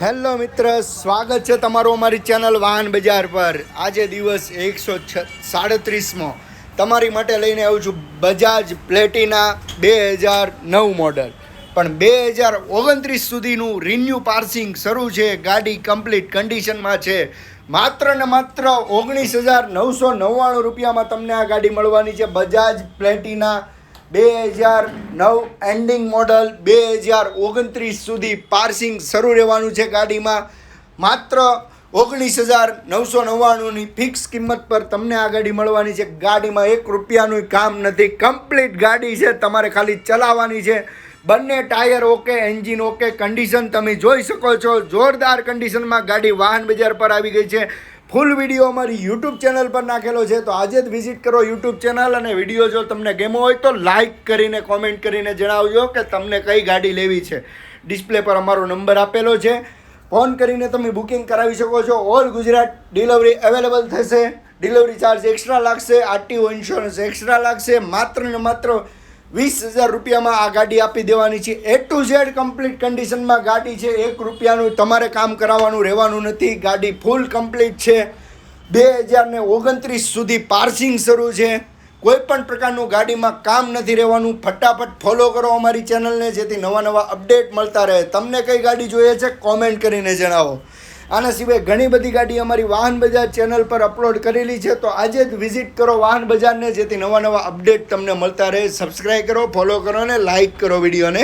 Hello મિત્ર, સ્વાગત છે તમારું અમારી ચેનલ વાહન બજાર પર. આજે દિવસ 137મો તમારી માટે લઈને આવું છું બજાજ પ્લેટિના 2009 મોડલ. પણ 2029 સુધીનું રિન્યુ પાર્સિંગ શરૂ છે. ગાડી કમ્પ્લીટ કન્ડિશનમાં છે. માત્ર ને માત્ર 19,999 રૂપિયામાં તમને આ ગાડી મળવાની છે. બજાજ પ્લેટિના 2009 એન્ડિંગ મોડલ 2029 સુધી પાર્સિંગ શરૂ રહેવાનું છે. ગાડીમાં માત્ર 19,999ની ફિક્સ કિંમત પર તમને આ ગાડી મળવાની છે. ગાડીમાં 1 રૂપિયાનું કામ નથી. કમ્પ્લીટ ગાડી છે, તમારે ખાલી ચલાવવાની છે. બંને tyre okay, engine okay, condition તમે જોઈ શકો છો. જોરદાર કન્ડિશનમાં ગાડી વાહન બજાર પર આવી ગઈ છે. ફૂલ વિડીયો અમારી યુટ્યુબ ચેનલ પર નાખેલો છે, તો આજે જ વિઝિટ કરો યુટ્યુબ ચેનલ. અને વિડીયો જો તમને ગમ્યો હોય તો લાઇક કરીને કોમેન્ટ કરીને જણાવજો કે તમને કઈ ગાડી લેવી છે. ડિસ્પ્લે પર અમારો નંબર આપેલો છે, ફોન કરીને તમે બુકિંગ કરાવી શકો છો. ઓલ ગુજરાત ડિલિવરી અવેલેબલ થશે. ડિલિવરી ચાર્જ એક્સ્ટ્રા લાગશે, આરટીઓ ઇન્સ્યોરન્સ એક્સ્ટ્રા લાગશે. માત્ર ને માત્ર 20,000 રૂપિયામાં આ ગાડી આપી દેવાની છે. A to Z કમ્પ્લીટ કન્ડિશનમાં ગાડી છે. 1 રૂપિયાનું તમારે કામ કરાવવાનું રહેવાનું નથી. ગાડી ફૂલ કમ્પ્લીટ છે. 2029 સુધી પાર્સિંગ શરૂ છે. કોઈ પણ પ્રકારનું ગાડીમાં કામ નથી રહેવાનું. ફટાફટ ફોલો કરો અમારી ચેનલને, જેથી નવા નવા અપડેટ મળતા રહે. તમને કઈ ગાડી જોઈએ છે કોમેન્ટ કરીને જણાવો. આના સિવાય ઘણી બધી ગાડી અમારી વાહન બજાર ચેનલ પર અપલોડ કરેલી છે, તો આજે જ વિઝિટ કરો વાહન બજારને, જેથી નવા નવા અપડેટ તમને મળતા રહે. સબસ્ક્રાઈબ કરો, ફોલો કરો અને લાઇક કરો વિડીયોને.